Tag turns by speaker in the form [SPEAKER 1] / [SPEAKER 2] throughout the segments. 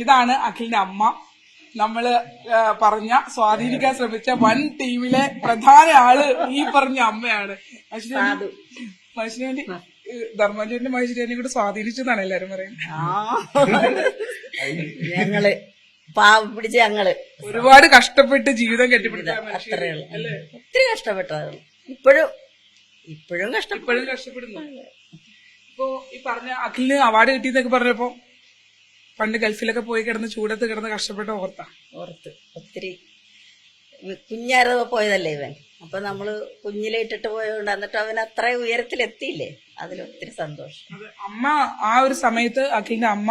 [SPEAKER 1] ഇതാണ് അഖിലിന്റെ അമ്മ. നമ്മള് പറഞ്ഞ സ്വാധീനിക്കാൻ ശ്രമിച്ച വൻ ടീമിലെ പ്രധാന ആള് ഈ പറഞ്ഞ അമ്മയാണ്. മനുഷ്യനെ ധർമ്മജന്റെ മനുഷ്യനെ കൂടെ സ്വാധീനിച്ചെന്നാണ് എല്ലാരും പറയുന്നത്.
[SPEAKER 2] ഞങ്ങള് പാവം പിടിച്ച് ഞങ്ങള്
[SPEAKER 1] ഒരുപാട് കഷ്ടപ്പെട്ട് ജീവിതം കെട്ടിപ്പിടിച്ച
[SPEAKER 2] അല്ലേ? ഒത്തിരി കഷ്ടപ്പെട്ടതാണ്. ഇപ്പോഴും
[SPEAKER 1] കഷ്ടപ്പെടുന്നു. ഇപ്പൊ ഈ പറഞ്ഞ അഖിലിന് അവാർഡ് കിട്ടിയെന്നൊക്കെ പറഞ്ഞപ്പോ പണ്ട് ഗൾഫിലൊക്കെ പോയി കിടന്ന് ചൂടത്ത് കിടന്ന് കഷ്ടപ്പെട്ട ഓർത്ത്
[SPEAKER 2] ഒത്തിരി കുഞ്ഞാരോ പോയതല്ലേ ഇവൻ. അപ്പൊ നമ്മള് കുഞ്ഞിലെ ഇട്ടിട്ട് പോയതുകൊണ്ട് എന്നിട്ട് അവൻ അത്ര ഉയരത്തിലെത്തിയില്ലേ, അതിലൊത്തിരി സന്തോഷം.
[SPEAKER 1] അമ്മ ആ ഒരു സമയത്ത് അഖിലിന്റെ അമ്മ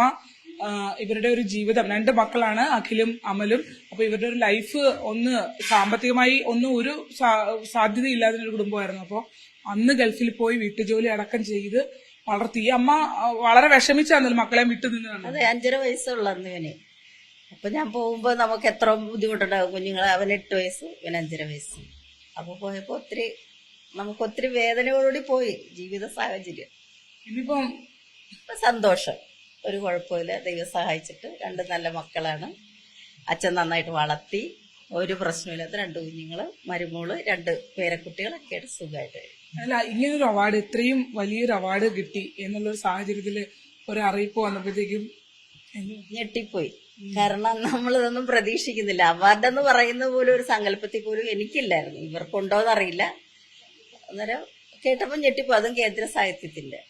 [SPEAKER 1] ഇവരുടെ ഒരു ജീവിതം, 2 മക്കളാണ് അഖിലും അമലും. അപ്പൊ ഇവരുടെ ഒരു ലൈഫ് ഒന്ന് സാമ്പത്തികമായി ഒരു സാധ്യതയില്ലാത്ത ഒരു കുടുംബമായിരുന്നു. അപ്പൊ അന്ന് ഗൾഫിൽ പോയി വീട്ടുജോലി അടക്കം ചെയ്ത് വളർത്തി. ഈ അമ്മ വളരെ വിഷമിച്ചാന്നല്ലോ മക്കളെ വിട്ടു നിന്നതാണ്.
[SPEAKER 2] അതെ, 5.5 വയസ്സുള്ള അന്ന് ഇവന്. അപ്പൊ ഞാൻ പോകുമ്പോ നമുക്ക് എത്ര ബുദ്ധിമുട്ടുണ്ടാകും കുഞ്ഞുങ്ങളെ. അവൻ 8 വയസ്സ്, ഇവൻ 5.5 വയസ്സ്. അപ്പൊ പോയപ്പോ നമുക്കൊത്തിരി വേദനയോടുകൂടി പോയി ജീവിത സാഹചര്യം.
[SPEAKER 1] ഇനിയിപ്പം
[SPEAKER 2] സന്തോഷം, ഒരു കുഴപ്പമില്ല. ദൈവം സഹായിച്ചിട്ട് 2 നല്ല മക്കളാണ്. അച്ഛൻ നന്നായിട്ട് വളർത്തി, ഒരു പ്രശ്നമില്ലാത്ത 2 കുഞ്ഞുങ്ങള്, മരുമോള്, 2 പേരക്കുട്ടികളൊക്കെ ആയിട്ട് സുഖമായിട്ട്.
[SPEAKER 1] അല്ല, ഇങ്ങനൊരു അവാർഡ്, ഇത്രയും വലിയൊരു അവാർഡ് കിട്ടി എന്നുള്ളൊരു സാഹചര്യത്തില് ഒരു അറിയിപ്പ് വന്നപ്പോഴത്തേക്കും
[SPEAKER 2] ഞെട്ടിപ്പോയി. കാരണം നമ്മളിതൊന്നും പ്രതീക്ഷിക്കുന്നില്ല. അവാർഡ് എന്ന് പറയുന്ന പോലും ഒരു സങ്കല്പത്തിൽ പോലും എനിക്കില്ലായിരുന്നു. ഇവർക്കുണ്ടോന്ന് അറിയില്ല. അന്നേരം കേട്ടപ്പോൾ ഞെട്ടിപ്പോയി. അതും കേന്ദ്ര സാഹിത്യത്തിന്റെ.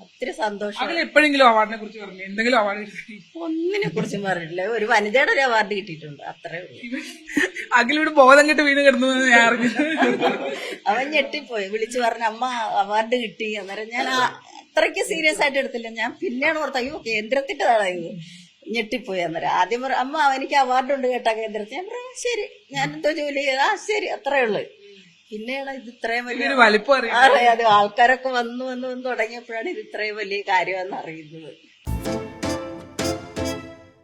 [SPEAKER 2] ഒത്തിരി സന്തോഷം.
[SPEAKER 1] എപ്പോഴെങ്കിലും അവാർഡിനെ കുറിച്ച് പറഞ്ഞു? എന്തെങ്കിലും അവാർഡ്?
[SPEAKER 2] ഒന്നിനെ കുറിച്ചും പറഞ്ഞിട്ടില്ല. ഒരു വനിതയുടെ ഒരു അവാർഡ് കിട്ടിയിട്ടുണ്ട്, അത്രേ ഉള്ളൂ.
[SPEAKER 1] അഖിലൂടെ ബോധം കെട്ട് വീണ് കിടന്നു ഞാൻ അറിഞ്ഞു.
[SPEAKER 2] അവൻ ഞെട്ടിപ്പോയി, വിളിച്ചു പറഞ്ഞ അമ്മ അവാർഡ് കിട്ടി. അന്നേരം ഞാൻ അത്രയ്ക്ക് സീരിയസ് ആയിട്ട് എടുത്തില്ല. ഞാൻ പിന്നെയാണ് ഓർത്ത, അയ്യോ കേന്ദ്രത്തിൻ്റെതാണ് ഇത്. ഞെട്ടിപ്പോയി. അന്നേരം ആദ്യം അമ്മ എനിക്ക് അവാർഡ് ഉണ്ട് കേട്ടാ കേന്ദ്രത്തിൽ. ഞാൻ പറഞ്ഞു ശരി, ഞാൻ എന്തോ ജോലി ചെയ്താ ശരി, അത്രേ ഉള്ളു. പിന്നെയാണ് ഇത് ഇത്രയും വലിയ
[SPEAKER 1] വലിപ്പം
[SPEAKER 2] അറിയാതെ ആൾക്കാരൊക്കെ വന്നു തുടങ്ങിയപ്പോഴാണ് ഇത് ഇത്രയും വലിയ കാര്യമെന്ന് അറിയുന്നത്.